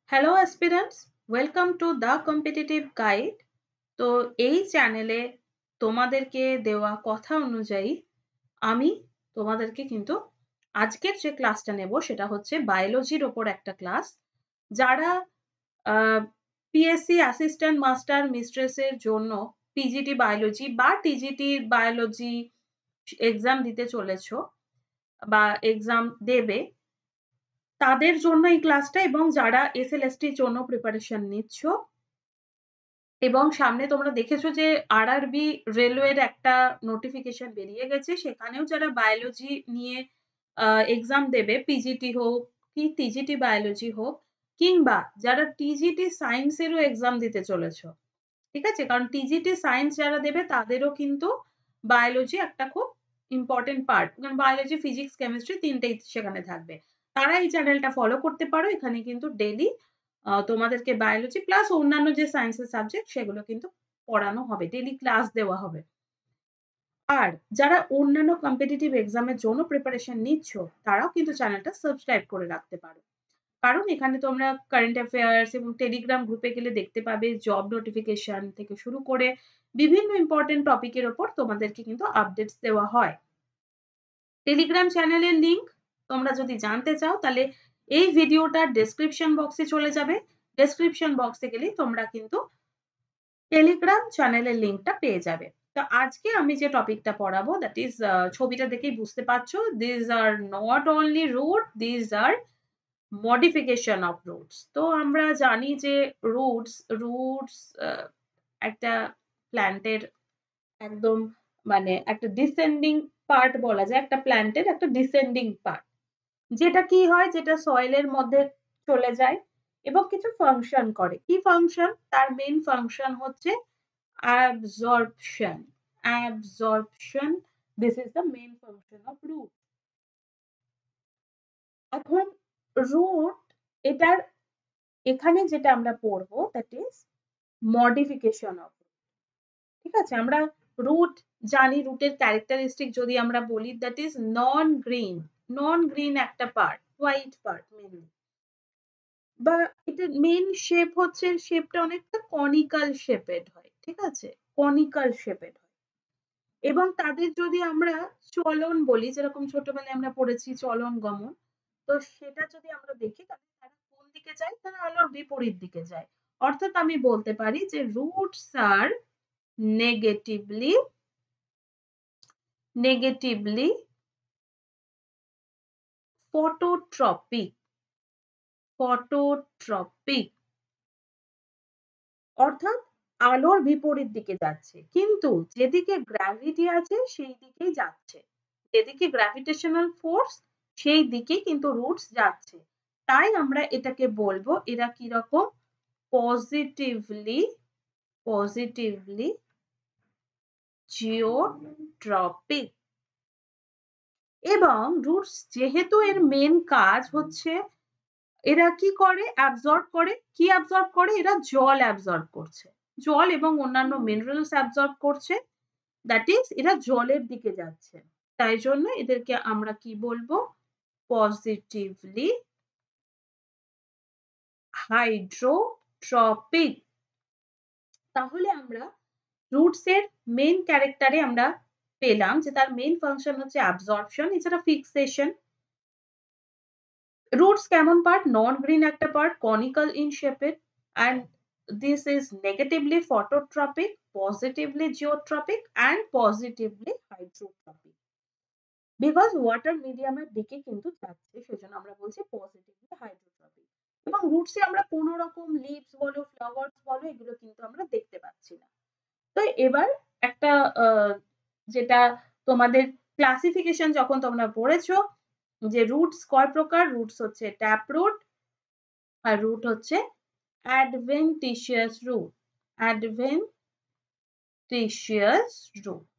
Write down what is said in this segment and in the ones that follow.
Hello aspirants, welcome to the competitive guide. তো এই চ্যানেলে তোমাদেরকে দেওয়া কথা অনুযায়ী আমি তোমাদেরকে কিন্তু আজকের যে ক্লাসটা নেব সেটা হচ্ছে বায়োলজির ওপর একটা ক্লাস। যারা পিএসসি অ্যাসিস্ট্যান্ট মাস্টার মিস্ট্রেসের জন্য পিজিটি বায়োলজি বা টিজিটি বায়োলজি এক্সাম দিতে চলেছ বা এক্সাম দেবে তাদের জন্য এই ক্লাসটা, এবং যারা এসএলএসটির জন্য প্রিপারেশন নিচ্ছ এবং সামনে তোমরা দেখেছো যে আরআরবি রেলওয়ের একটা নোটিফিকেশন বেরিয়ে গেছে। সেখানেও যারা বায়োলজি নিয়ে এক্সাম দেবে, পিজিটি হোক কি টিজিটি বায়োলজি হোক, কিংবা যারা টিজিটি সায়েন্সেরও এক্সাম দিতে চলেছো, ঠিক আছে? কারণ টিজিটি সায়েন্স যারা দেবে তাদেরও কিন্তু বায়োলজি একটা খুব ইম্পর্টেন্ট পার্ট। কারণ বায়োলজি, ফিজিক্স, কেমিস্ট্রি তিনটেই সেখানে থাকবে। তারা এই চ্যানেলটা ফলো করতে পারো। এখানে কিন্তু ডেইলি তোমাদেরকে বায়োলজি প্লাস অন্যান্য যে সায়েন্সের সাবজেক্ট সেগুলো কিন্তু পড়ানো হবে। ডেইলি ক্লাস দেওয়া হবে। আর যারা অন্যান্য কম্পিটিটিভ এক্সামের জন্য প্রিপারেশন নিচ্ছ, তারাও কিন্তু চ্যানেলটা সাবস্ক্রাইব করে রাখতে পারো। কারণ এখানে তোমরা কারেন্ট অ্যাফেয়ার্স এবং টেলিগ্রাম গ্রুপে গেলে দেখতে পাবে জব নোটিফিকেশন থেকে শুরু করে বিভিন্ন ইম্পর্টেন্ট টপিকের ওপর তোমাদেরকে কিন্তু আপডেটস দেওয়া হয়। টেলিগ্রাম চ্যানেলের লিংক তোমরা যদি জানতে চাও তাহলে এই ভিডিওটার ডেসক্রিপশন বক্সে চলে যাবে। ডেসক্রিপশন বক্সে গেলেই তোমরা কিন্তু টেলিগ্রাম চ্যানেলের লিংকটা পেয়ে যাবে। তো আজকে আমি যে টপিকটা পড়াবো দ্যাট ইজ, ছবিটা দেখেই বুঝতে পারছো, this are not only root, this are modification of roots. তো আমরা জানি যে রুটস একটা প্ল্যান্টের একদম মানে একটা ডিসেন্ডিং পার্ট বলা যায়। একটা প্ল্যান্টের একটা ডিসেন্ডিং পার্ট, যেটা কি হয়, যেটা সয়েলের মধ্যে চলে যায় এবং কিছু ফাংশন করে। কি ফাংশন? তার মেইন ফাংশন হচ্ছে absorption. Absorption. This is the main function of root. এখন রুট, এটার এখানে যেটা আমরা পড়বো দ্যাট ইজ মডিফিকেশন অফ। ঠিক আছে? আমরা রুট জানি, রুটের ক্যারেক্টারিস্টিক যদি আমরা বলি that is non green. Non green একটা পার্ট, হোয়াইট পার্ট মেইনলি। বা এটার মেইন শেপ হচ্ছে, শেপটা অনেকটা কনিক্যাল শেপেড হয়। ঠিক আছে? কনিক্যাল শেপেড হয়। এবং তাদের যদি আমরা চলন বলি, যেরকম ছোটবেলায় আমরা পড়েছি চলন গমন, তো সেটা যদি আমরা দেখি তাহলে তারা কোন দিকে যায়? তারা আলোর বিপরীত দিকে যায়। অর্থাৎ আমি বলতে পারি যে রুটস আর নেগেটিভলি phototropic. phototropic অর্থাৎ আলোর বিপরীত দিকে যাচ্ছে, কিন্তু যেদিকে গ্র্যাভিটি আছে সেই দিকেই যাচ্ছে। যেদিকে গ্র্যাভিটেশনাল ফোর্স সেই দিকেই কিন্তু রুটস যাচ্ছে। তাই আমরা এটাকে বলবো এরা কি রকম? Positively geotropic. এবং রুটস যেহেতু এর মেন কাজ হচ্ছে, এরা কি করে? অ্যাবজর্ব করে। কি অ্যাবজর্ব করে? এরা জল অ্যাবজর্ব করছে। জল এবং অন্যান্য মিনারেলস অ্যাবজর্ব করছে। দ্যাট ইজ এরা জলের দিকে যাচ্ছে। তাই জন্য এদেরকে আমরা কি বলবো? Positively hydrotropic. তাহলে আমরা রুটস এর মেইন ক্যারেক্টারে আমরা পেলাম যে তার মেইন ফাংশন হচ্ছে অ্যাবজর্পশন, এছাড়া ফিক্সেশন। রুটস কেমন পার্ট? নন গ্রিন একটা part, conical in shaped, and this is negatively phototropic, positively geotropic and positively hydrotropic. Because water মিডিয়ামের দিকে কিন্তু যাচ্ছে, সেজন্য আমরা বলছি পজিটিভলি হাইড্রোট্রপিক। এবং রুটসে আমরা কোনো রকম লিভস বলো, ফ্লাওয়ার্স বলো, এগুলো কিন্তু আমরা দেখতে পাচ্ছি না। তো এবার একটা যেটা তোমাদের ক্লাসিফিকেশন যখন তোমরা পড়েছো যে রুটস কয় প্রকার, রুটস হচ্ছে ট্যাপ রুট, আর রুট হচ্ছে adventitious root. Adventitious root.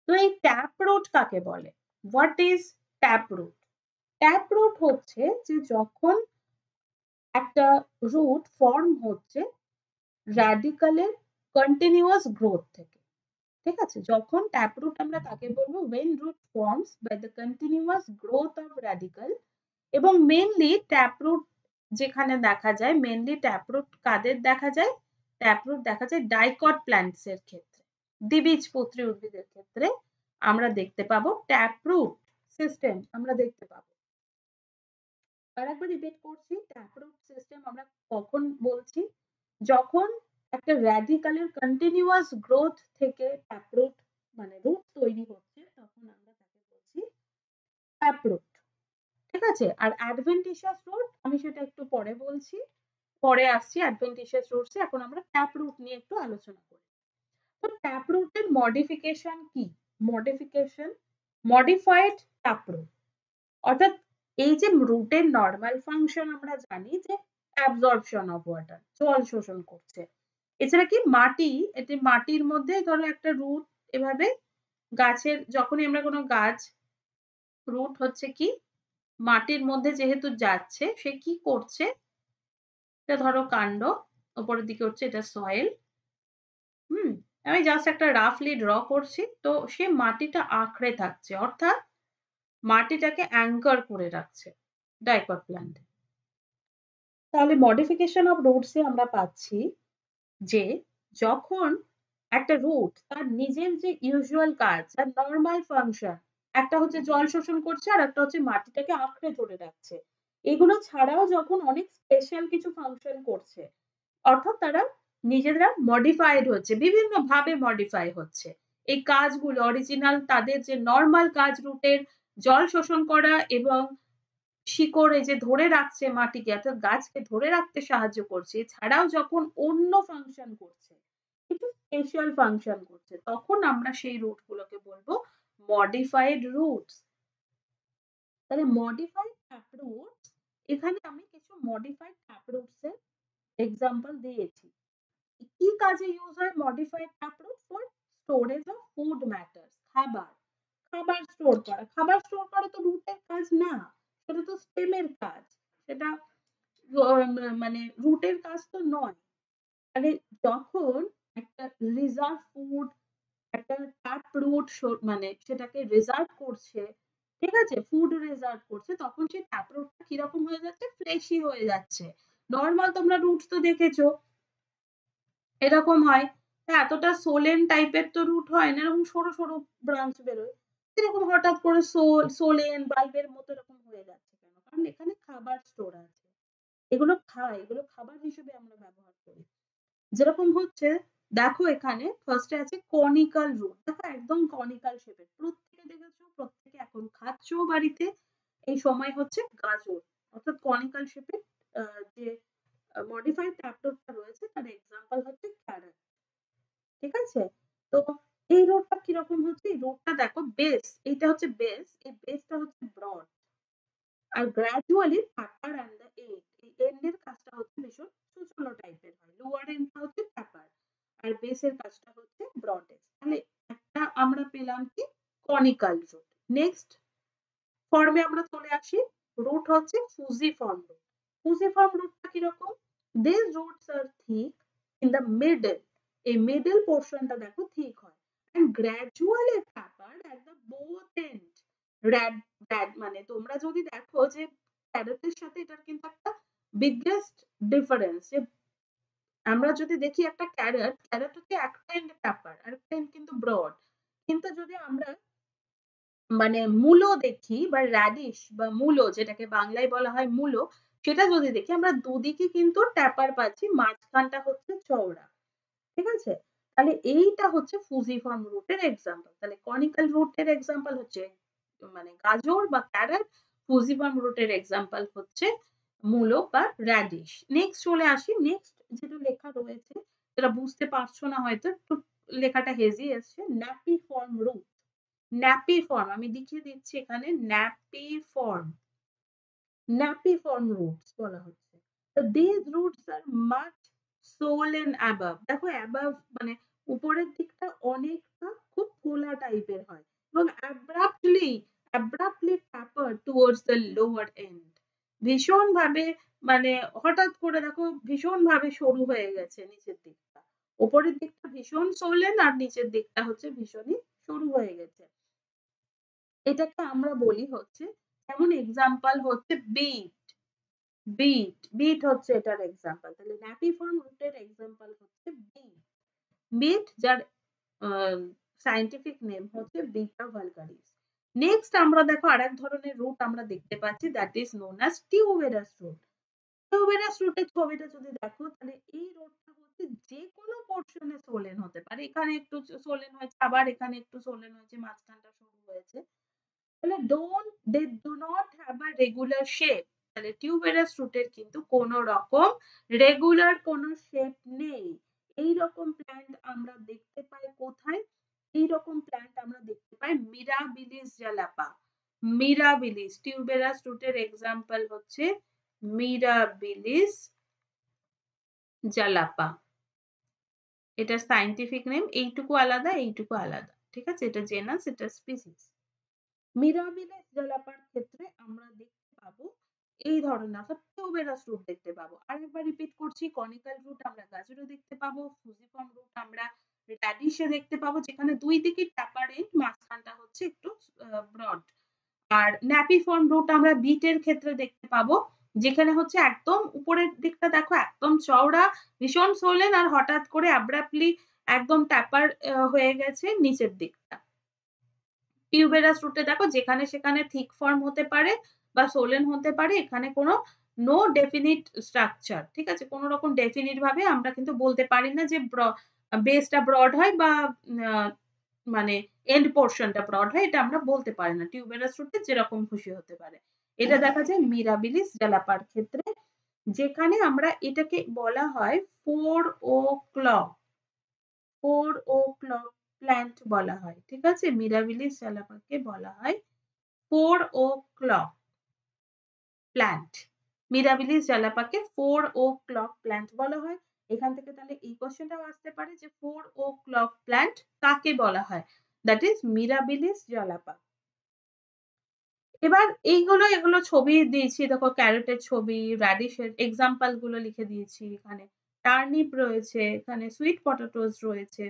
তো এই ট্যাপ রুট কাকে বলে? What is tap root? Tap root হচ্ছে যে যখন একটা রুট ফর্ম হচ্ছে র্যাডিকালের কন্টিনিউয়াস গ্রোথ থেকে। ঠিক আছে? যখন ট্যাপ রুট আমরা কাকে বলবো? when root forms by the continuous growth of radical। এবং মেইনলি ট্যাপ রুট যেখানে দেখা যায় মেইনলি ট্যাপরুট কাদের দেখা যায়? ট্যাপরুট দেখা যায় ডাইকট প্ল্যান্টস এর ক্ষেত্রে। দ্বিবীজপত্রী উদ্ভিদের ক্ষেত্রে আমরা দেখতে পাবো ট্যাপরুট সিস্টেম আমরা দেখতে পাবো। আরেকবার রিপিট করছি, ট্যাপরুট সিস্টেম আমরা কখন বলছি? যখন একটা রেডিক্যালের কন্টিনিউয়াস গ্রোথ থেকে ট্যাপরুট মানে রুট তৈরি হচ্ছে তখন আমরা তাকে বলছি ট্যাপরুট। ঠিক আছে? আর অ্যাডভেন্টিশিয়াস রুট আমি সেটা একটু পরে বলছি। পরে আসছি অ্যাডভেন্টিশিয়াস রুটস এ। এখন আমরা ট্যাপরুট নিয়ে একটু আলোচনা করি। তো ট্যাপরুট এর মডিফিকেশন কি? Modification modified taproot. অর্থাৎ এই যে রুটের নরমাল ফাংশন আমরা জানি যে অ্যাবজর্পশন অফ ওয়াটার, জল শোষণ করছে। এছাড়া কি মাটি, এটি মাটির মধ্যে ধরো একটা রুট এভাবে গাছের যখনই আমরা কোনো গাছ রুট হচ্ছে কি মাটির মধ্যে যেহেতু যাচ্ছে সে কি করছে? এটা ধরো কাণ্ড, উপরের দিকে হচ্ছে এটা সয়েল। আমি জাস্ট একটা রাফলি ড্র করছি। তো সে মাটিটা আঁকড়ে থাকছে অর্থাৎ মাটিটাকে অ্যাঙ্কার করে রাখছে ডাইকট প্ল্যান্ট। তাহলে মডিফিকেশন অফ রুটস এ আমরা পাচ্ছি যে যখন একটা রুট তার নিজের যে ইউজুয়াল কাজ, তার নরমাল ফাংশন, একটা হচ্ছে জল শোষণ করছে আর একটা হচ্ছে মাটিটাকে আঁকড়ে ধরে রাখছে। এগুলো ছাড়াও যখন অনেক স্পেশাল কিছু ফাংশন করছে, অর্থাৎ তারা নিজেরা মডিফাইড হচ্ছে, বিভিন্নভাবে মডিফাই হচ্ছে। এই কাজগুলো অরিজিনাল তাদের যে নরমাল কাজ রুটের জল শোষণ করা এবং শিকড় এই যে ধরে রাখছে মাটিকে অর্থাৎ গাছকে ধরে রাখতে সাহায্য করছে। এছাড়াও যখন অন্য ফাংশন করছে, একটু স্পেশাল ফাংশন করছে, তখন আমরা সেই রুট গুলোকে বলবো মডিফাইড রুটস। তাহলে মডিফাইড ট্যাপরুটস, এখানে আমি কিছু মডিফাইড ট্যাপরুটস এর এক্সাম্পল দিয়েছি। কি কাজে ইউজ হয় modified taproot? For storage of food matter, খাবার। খাবার স্টোর করা। খাবার স্টোর করা তো রুটের কাজ না, সেটা তো স্টেমের কাজ। সেটা মানে রুটের কাজ তো নয়। মানে যখন একটা রিজার্ভ ফুড একটা ট্যাপ রুট মানে সেটাকে রিজার্ভ করছে, ঠিক আছে? ফুড রিজার্ভ করছে তখন সেই ট্যাপ রুটটা কিরকম হয়ে যাচ্ছে? ফ্লেশি হয়ে যাচ্ছে। নরমাল তোমরা রুটস তো দেখেছো এরকম হয়। এতটা সোলেন টাইপের তো রুট হয় না, এরকম সরু, সরু ব্রাঞ্চ বেরোয়। এরকম হঠাৎ করে সোলেন বাল্বের মতো এরকম হয়ে যাচ্ছে কেন? কারণ এখানে খাবার স্টোর আছে। এগুলো খায়, এগুলো খাবার হিসেবে আমরা ব্যবহার করি। যেরকম হচ্ছে দেখো এখানে ফার্স্ট এ আছে কনিক্যাল রুট। দেখো একদম কনিক্যাল শেপের। প্রত্যেকে দেখেছো, প্রত্যেকে এখন খাচ্ছো বাড়িতে। এই সময় হচ্ছে গাজর। অর্থাৎ কনিক্যাল শেপের যে মডিফাইড ট্যাপরুটটা রয়েছে তার এক্সাম্পল হচ্ছে ক্যারট। ঠিক আছে? তো এই রুটটা কিরকম হচ্ছে? এই রুটটা দেখো বেস, এইটা হচ্ছে বেস, এই বেসটা হচ্ছে ব্রড। আর gradually taper and the end, এই এন্ড এর কাজটা হচ্ছে ভীষণ ছোচলো টাইপের হয়। লোয়ার এন্ডটা হচ্ছে ট্যাপার আর বেসের কাজটা হচ্ছে ব্রডেস। তাহলে একটা আমরা পেলাম কি কনিক্যাল রুট। নেক্সট ফর্মে আমরা চলে আসি। রুট হচ্ছে ফুজিফর্ম রুট। ফুজিফর্ম রুটটা কিরকম? This roots are thick in the middle. এই মিডল পোর্শনটা দেখো ঠিক হয় and gradually tapered at the both end. র্যাড র্যাড মানে তোমরা যদি দেখো যে ক্যারটের সাথে এটার কিন্তু একটা বিগেস্ট ডিফারেন্স যে আমরা যদি দেখি একটা ক্যারট, ক্যারট হচ্ছে একটা এন্ড ট্যাপার আর একটা এন্ড কিন্তু ব্রড। কিন্তু যদি আমরা মানে মূলো দেখি বা র্যাডিশ বা মূলো যেটাকে বাংলায় বলা হয় মূলো, সেটা যদি দেখি আমরা দুদিকে কিন্তু ট্যাপার পাচ্ছি, মাঝখানটা হচ্ছে চওড়া। ঠিক আছে? তাহলে এইটা হচ্ছে ফুজিফর্ম রুটের এক্সাম্পল। তাহলে কনিক্যাল রুটের এক্সাম্পল হচ্ছে মানে গাজর বা ক্যারট, ফুজিফর্ম রুটের এক্সাম্পল হচ্ছে মূলো বা র্যাডিশ। নেক্সট চলে আসি। নেক্সট যেটা লেখা রয়েছে যেটা বুঝতে পারছো না হয়তো, একটু লেখাটা হেজি এসছে, ন্যাপিফর্ম রুট। ন্যাপিফর্ম আমি দেখিয়ে দিচ্ছি এখানে ন্যাপিফর্ম। ন্যাপিফর্ম রুটস বলা হচ্ছে। তো these roots are much swollen above. দেখো above মানে উপরের দিকটা অনেকটা খুব ফোলা টাইপের হয় এবং abruptly tapered towards the lower end. ভীষণ ভাবে মানে হঠাৎ করে দেখো ভীষণ ভাবে সরু হয়ে গেছে নিচের দিকটা। উপরের দিকটা ভীষণ swollen আর নিচের দিকটা হচ্ছে ভীষণই সরু হয়ে গেছে। এটাকে আমরা বলি হচ্ছে যেমন এক্সাম্পল হচ্ছে বিট। বিট, বিট হচ্ছে এটার এক্সাম্পল। তাহলে ন্যাপিফর্ম রুটের এক্সাম্পল হচ্ছে বিট। বিট যার সায়েন্টিফিক নেম হচ্ছে বিটা ভালগারিস। নেক্সট আমরা দেখো আরেক ধরনের রুট আমরা দেখতে পাচ্ছি, that is known as tuberous root. Tuberous রুটের ছবিটা যদি দেখো তাহলে এই রুটটা হচ্ছে যে কোনো পোর্শনে সোলেন হতে পারে। এখানে একটু সোলেন হয়েছে, আবার এখানে একটু সোলেন হয়েছে, মাঝখানটা সরু হয়েছে। তাহলে they do not have a regular shape. তাহলে টিউবেরাস রুটের কিন্তু কোন রকম রেগুলার কোনো শেপ নেই। এই রকম প্ল্যান্ট আমরা দেখতে পাই কোথায়? এই রকম প্ল্যান্ট আমরা দেখতে পাই মিরাবিলিস জ্বালাপা। মিরাবিলিস টিউবেরাস রুটের এক্সাম্পল হচ্ছে মিরাবিলিস জ্বালাপা। এটার সায়েন্টিফিক নেম এইটুকু আলাদা, এইটুকু আলাদা। ঠিক আছে, এটা জেনাস, এটা স্পিসিস। মিরাবিলিস জ্বালাপার ক্ষেত্রে আমরা দেখতে পাবো এই ধরনের অর্থাৎ টিউবেরাস রুট দেখতে পাবো। আরেকবার রিপিট করছি, কনিক্যাল রুট আমরা গাজরে দেখতে পাবো, ফুজিফর্ম রুট আমরা র্যাডিশে দেখতে পাবো, যেখানে দুই দিকে ট্যাপার এন্ড, মাঝখানটা হচ্ছে একটু ব্রড। আর ন্যাপিফর্ম রুট আমরা বিটের ক্ষেত্রে দেখতে পাবো, যেখানে হচ্ছে একদম উপরের দিকটা দেখো একদম চওড়া, ভীষণ সোলেন, আর হঠাৎ করে অ্যাব্রাপ্টলি একদম ট্যাপার হয়ে গেছে নিচের দিকটা। টিউবেরাস রুটে দেখো যেখানে সেখানে থিক ফর্ম হতে পারে বা সোলেন হতে পারে, এখানে কোনো নো ডেফিনিট স্ট্রাকচার। ঠিক আছে, কোনো রকম ডেফিনিট ভাবে আমরা কিন্তু বলতে পারি না যে বেসটা ব্রড হয় বা মানে এন্ড পোর্শনটা ব্রড হয়, এটা আমরা বলতে পারি না। টিউবেরাস রুটে যেরকম খুশি হতে পারে। এটা দেখা যায় মিরাবিলিস জ্বালাপার ক্ষেত্রে, যেখানে আমরা এটাকে বলা হয় 4 ও ক্লক, 4 ও ক্লক প্ল্যান্ট বলা হয়। ঠিক আছে, মিরাবিলিস জ্বালাপাকে বলা হয় 4 ও ক্লক প্ল্যান্ট। মিরাবিলিস জ্বালাপাকে 4 ও ক্লক প্ল্যান্ট বলা হয়। এখান থেকে তাহলে এই কোশ্চেনটাও আসতে পারে যে 4 ও ক্লক প্ল্যান্ট কাকে বলা হয়? That is Mirabilis jalapa. এবার এগুলো ছবি দিয়েছি, দেখো ক্যারটের ছবি, র্যাডিশের এক্সাম্পল গুলো লিখে দিয়েছি, এখানে টার্নিপ রয়েছে, এখানে সুইট পটেটোস রয়েছে।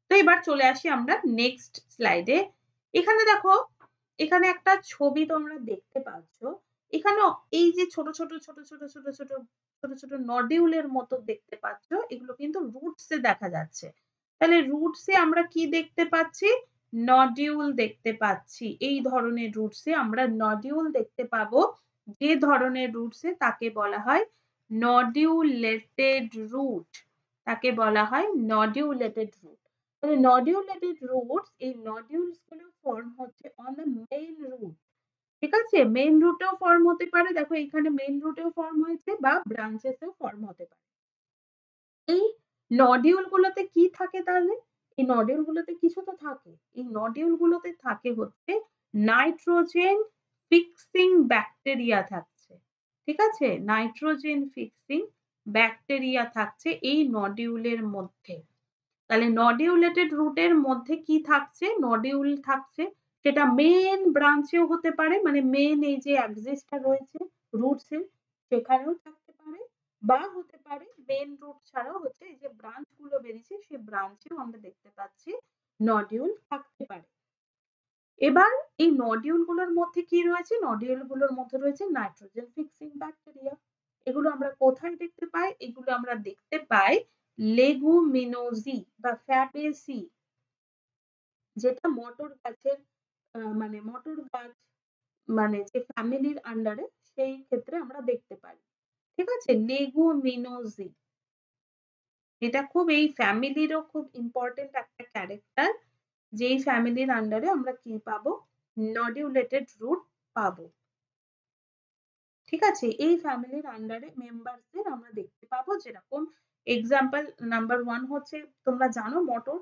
তো এবার চলে আসি আমরা নেক্সট স্লাইডে। এখানে দেখো, এখানে একটা ছবি তোমরা দেখতে পাচ্ছ। এখানে এই যে ছোট ছোট ছোট ছোট ছোট ছোট ছোট ছোট নডিউলের মতো দেখতে পাচ্ছ, এগুলো কিন্তু রুটসে দেখা যাচ্ছে। তাহলে রুটসে আমরা কি দেখতে পাচ্ছি? নডিউল দেখতে পাচ্ছি। এই ধরনের রুটসে আমরা নডিউল দেখতে পাবো। যে ধরনের রুটসে তাকে বলা হয় নডিউলেটেড রুট। তাকে বলা হয় নডিউলেটেড রুট। তাহলে নডিউলেটেড রুটস, এই নডিউলস গুলো ফর্ম হচ্ছে অন দ্য মেইন রুট। ঠিক আছে, মেইন রুটেও ফর্ম হতে পারে, দেখো এখানে মেইন রুটেও ফর্ম হয়েছে, বা ব্রাঞ্চেসেও ফর্ম হতে পারে। এই নডিউল গুলোতে কি থাকে তাহলে? এই নডিউল গুলোতে কিছু তো থাকে। এই নডিউল গুলোতে থাকে হচ্ছে নাইট্রোজেন ফিক্সিং ব্যাকটেরিয়া থাকছে। ঠিক আছে, নাইট্রোজেন ফিক্সিং ব্যাকটেরিয়া থাকছে এই নডিউলের মধ্যে। তাহলে নডিউলেটেড রুটের মধ্যে কি থাকছে? নডিউল থাকছে, সেটা মেন ব্রাঞ্চেও হতে পারে, মানে মেন এই যে অ্যাক্সিসটা রয়েছে রুটসের, সেখানেও থাকতে পারে, বা হতে পারে মেন রুট ছাড়াও হচ্ছে এই যে ব্রাঞ্চ গুলো বেরিয়েছে সেই ব্রাঞ্চেও আমরা দেখতে পাচ্ছি নডিউল থাকতে পারে। এবার এই নডিউল গুলোর মধ্যে কি রয়েছে? নডিউল গুলোর মধ্যে রয়েছে নাইট্রোজেন ফিক্সিং ব্যাকটেরিয়া। এগুলো আমরা কোথায় দেখতে পাই? এগুলো আমরা দেখতে পাই লেগুমিনোজি বা ফ্যাবেসি, যেটা মটর গাছের মানে মটর গাছ, মানে যে ফ্যামিলির আন্ডারে, সেই ক্ষেত্রে আমরা দেখতে পাই। ঠিক আছে, লেগুমিনোজি, এটা খুব এই ফ্যামিলিরও খুব ইম্পর্টেন্ট একটা ক্যারেক্টার, যেই ফ্যামিলির আন্ডারে আমরা কি পাবো? নডিউলেটেড রুট পাবো। ঠিক আছে, এই ফ্যামিলির আন্ডারে মেম্বারদের আমরা দেখতে পাবো, যেরকম এক্সাম্পল নাম্বার 1 হচ্ছে, তোমরা জানো মটর,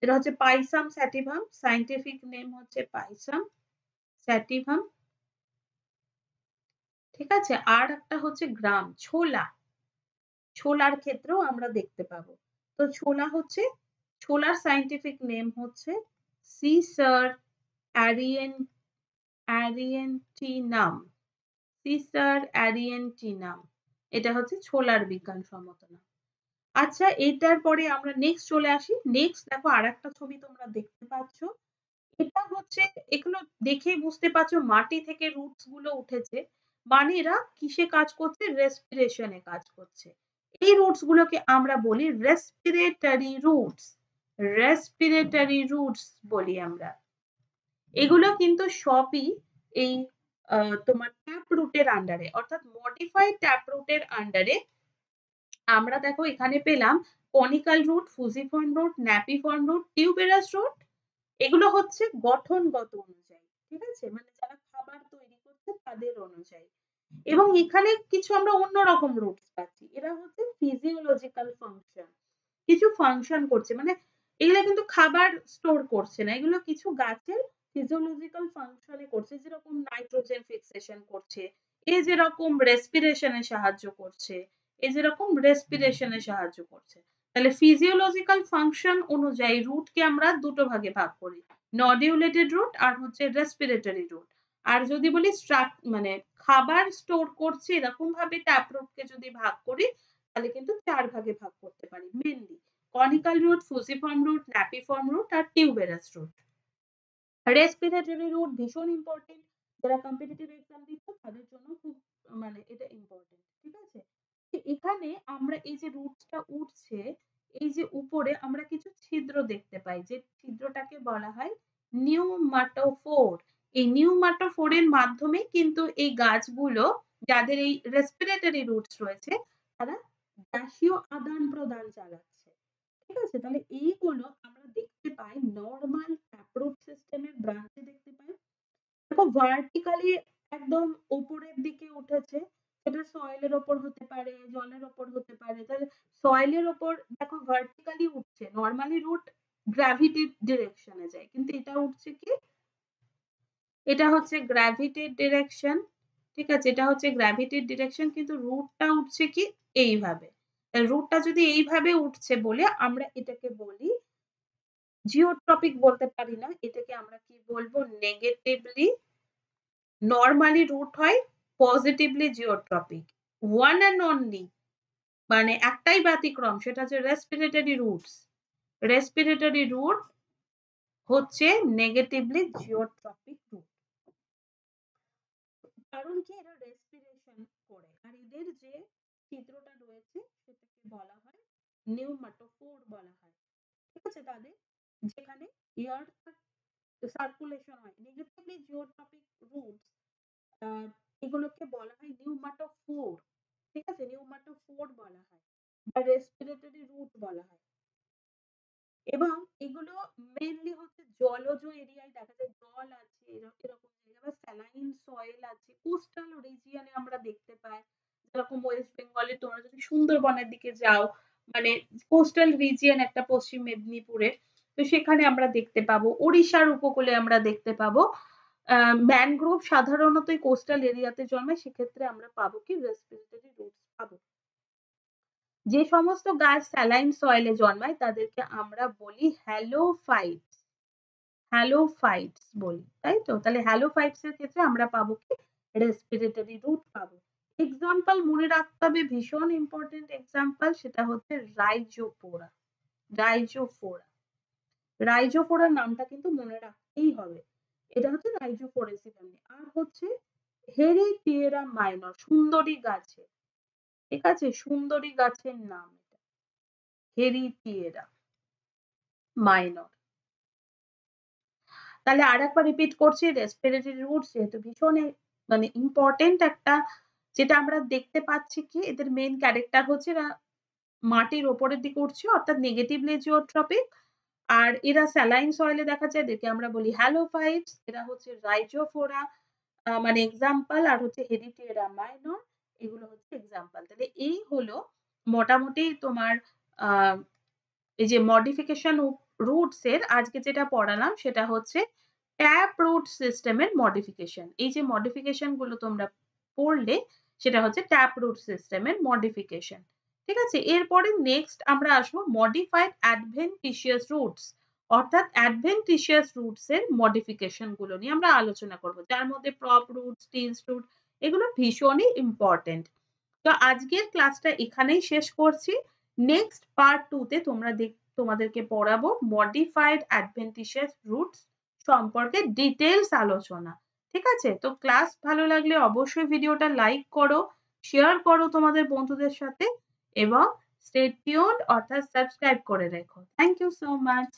এটা হচ্ছে পাইসাম স্যাটিভাম, সায়েন্টিফিক নেম হচ্ছে পাইসাম স্যাটিভাম। ঠিক আছে, আর একটা হচ্ছে গ্রাম, ছোলা, ছোলার ক্ষেত্রেও আমরা দেখতে পাবো। তো ছোলা হচ্ছে, ছোলার সায়েন্টিফিক নেম হচ্ছে সিসার অ্যারিয়েন্টিনাম, সিসার অ্যারিয়েন্টিনাম, এটা হচ্ছে ছোলার বিজ্ঞানসম্মত নাম। আচ্ছা, এটার পরে আমরা নেক্সট চলে আসি। নেক্সট দেখো আরেকটা ছবি তোমরা দেখতে পাচ্ছ। এটা হচ্ছে, এগুলো দেখেই বুঝতে পারছো মাটি থেকে রুটস গুলো উঠেছে। মানে এরা কিসে কাজ করছে? রেসপিরেশনে কাজ করছে। এই রুটস গুলোকে আমরা বলি রেসপিরেটরি রুটস। রেসপিরেটরি রুটস বলি আমরা। এগুলো কিন্তু সবই এই তোমার ট্যাপ রুটের আন্ডারে, অর্থাৎ মডিফাইড ট্যাপ রুটের আন্ডারে। আমরা দেখো এখানে পেলাম conical root, fusiform root, napiform root, tuberous root. এগুলো হচ্ছে গঠনগত অনুযায়ী, ঠিক আছে, মানে যারা খাবার তৈরি করছে তাদের অনুযায়ী। এবং এখানে কিছু আমরা অন্যরকম রুটস পাচ্ছি, এরা হচ্ছে ফিজিওলজিক্যাল ফাংশন, কিছু ফাংশন করছে, মানে এগুলো কিন্তু খাবার স্টোর করছে না, এগুলো কিছু গাছের ফিজিওলজিক্যাল ফাংশনে করছে, যেরকম নাইট্রোজেন ফিক্সেশন করছে, এই যেরকম রেসপিরেশনে সাহায্য করছে, এই যেরকম রেসপিরেশনে সাহায্য করছে। তাহলে ফিজিওলজিক্যাল ফাংশন অনুযায়ী রুটকে আমরা দুটো ভাগে ভাগ করি, নডিউলেটেড রুট আর হচ্ছে রেসপিরেটরি রুট। আর যদি বলি মানে খাবার স্টোর করছে এরকম ভাবে ট্যাপ রুটকে যদি ভাগ করি, তাহলে কিন্তু 4 ভাগে ভাগ করতে পারি mainly: conical root, fusiform root, napiform root আর টিউবেরাস রুট। রেসপিরেটরি রুট ভীষণ ইম্পর্টেন্ট, যারা কম্পিটিটিভ এক্সাম দিচ্ছে তাদের জন্য খুব মানে এটা ইম্পর্টেন্ট, ঠিক আছে। এখানে আমরা এই যে রুটটা উঠছে, এই যে উপরে আমরা কিছু ছিদ্র দেখতে পাই, যে ছিদ্রটাকে বলা হয় নিউমাটোফোর। এই নিউমাটোফোরের মাধ্যমে কিন্তু এই গাছগুলো, যাদের এই রেসপিরেটরি রুটস রয়েছে, তারা গ্যাসীয় আদান প্রদান চালাচ্ছে, ঠিক আছে। তাহলে এইগুলো আমরা দেখতে পাই নরমাল ট্যাপরুট সিস্টেমের ব্রাঞ্চে দেখতে পাই। দেখো ভার্টিক্যালি একদম উপরের দিকে উঠেছে, সেটা সয়েলের ওপর হতে পারে, জলের ওপর হতে পারে। তাহলে সয়েলের ওপর দেখো ভার্টিক্যালি উঠছে, নরমালি রুট গ্র্যাভিটির ডিরেকশনে যায়, কিন্তু এটা উঠছে কি, এটা হচ্ছে গ্র্যাভিটির ডিরেকশন, ঠিক আছে, এটা হচ্ছে গ্র্যাভিটির ডিরেকশন, কিন্তু রুটটা উঠছে কি এইভাবে। রুটটা যদি এইভাবে উঠছে বলে আমরা এটাকে বলি জিওট্রপিক, বলতে পারি না, এটাকে আমরা কি বলবো, নেগেটিভলি। নরমালি রুট হয় positively geotropic. One and only, মানে একটাই ব্যতিক্রম, সেটা হচ্ছে রেসপিরেটরি রুটস। রেসপিরেটরি রুট হচ্ছে নেগেটিভলি জিওট্রপিক রুট। কারণ কি, এরা রেসপিরেশন করে, আর এদের যে ছিদ্রটা রয়েছে সেটাকে বলা হয় নিউমাটোফোর বলা হয়, ঠিক আছে। তাদের যেখানে এয়ার সার্কুলেশন হয়, নেগেটিভলি জিওট্রপিক রুটস এগুলোকে বলা হয় নিউমাটোফোর, ঠিক আছে, নিউমাটোফোর বলা হয় বা রেসপিরেটরি রুট বলা হয়। এবং এগুলো মেইনলি হচ্ছে জলজ এরিয়ায় দেখা যায়, জল আছে এরকম জায়গা, বা স্যালাইন সয়েল আছে, কোস্টাল রিজিয়নে আমরা দেখতে পাই, যেরকম ওয়েস্ট বেঙ্গলে তোমরা যদি সুন্দরবনের দিকে যাও, মানে কোস্টাল রিজিয়ন একটা পশ্চিম মেদিনীপুরে, তো সেখানে আমরা দেখতে পাবো, ওড়িশার উপকূলে আমরা দেখতে পাবো ম্যানগ্রোভ সাধারণত কোস্টাল এরিয়াতে জন্মায়, সেক্ষেত্রে আমরা পাবো কি রেসপিরেটরি রুটস পাবো। যে সমস্ত গাছ স্যালাইন সয়েলে জন্মায় তাদেরকে আমরা বলি হ্যালোফাইটস, হ্যালোফাইটস বলি, তাই তো। তাহলে হ্যালোফাইটস এর ক্ষেত্রে আমরা পাবো কি রেসপিরেটরি রুট পাবো। এক্সাম্পল মনে রাখতে হবে, ভীষণ ইম্পর্টেন্ট এক্সাম্পল, সেটা হচ্ছে রাইজোফোরা। রাইজোফোরা, রাইজোফোরার নামটা কিন্তু মনে রাখতেই হবে, এটা হচ্ছে রাইজোফোরেসি ফ্যামিলি। আর হচ্ছে হেরিটিয়েরা মাইনর, সুন্দরী গাছে, ঠিক আছে, সুন্দরী গাছের নাম এটা হেরিটিয়েরা মাইনর। তাহলে আরেকবার রিপিট করছি, রেসপিরেটরি রুটস যেহেতু ভীষণ মানে ইম্পর্টেন্ট একটা, যেটা আমরা দেখতে পাচ্ছি কি এদের মেইন ক্যারেক্টার হচ্ছে এরা মাটির ওপরের দিকে উঠছে, অর্থাৎ নেগেটিভলি জিওট্রপিক। আর এরা স্যালাইন সয়েলে দেখা যায়, এদেরকে আমরা বলি হ্যালোফাইটস। এরা হচ্ছে রাইজোফোরা মানে এক্সাম্পল, আর হচ্ছে হেরিটিয়েরা মাইনর, এগুলো হচ্ছে এক্সাম্পল। তাহলে এই হলো মোটামুটি তোমার এই যে মডিফিকেশন রুটস এর আজকে যেটা পড়ালাম, সেটা হচ্ছে ট্যাপ রুট সিস্টেমের মডিফিকেশন। এই যে মডিফিকেশন গুলো তোমরা পড়লে, সেটা হচ্ছে ট্যাপ রুট সিস্টেমের মডিফিকেশন, ঠিক আছে। এরপরে নেক্সট আমরা আসবো মডিফাইড অ্যাডভেন্টিশিয়াস রুটস, অর্থাৎ অ্যাডভেন্টিশিয়াস রুটস এর মডিফিকেশন গুলো নিয়ে আমরা আলোচনা করব, যার মধ্যে প্রপ রুট, স্টিলস রুট, এগুলো ভীষণই ইম্পর্টেন্ট। তো আজকের ক্লাসটা এখানেই শেষ করছি। নেক্সট পার্ট 2 তে তোমাদেরকে পড়াবো মডিফাইড অ্যাডভেন্টিশিয়াস রুটস সম্পর্কে ডিটেইলস আলোচনা। ঠিক আছে? তো ক্লাস ভালো লাগলে অবশ্যই ভিডিওটা লাইক করো, শেয়ার করো তোমাদের বন্ধুদের সাথে এবং stay tuned অর্থাৎ সাবস্ক্রাইব করে রেখো। Thank you so much.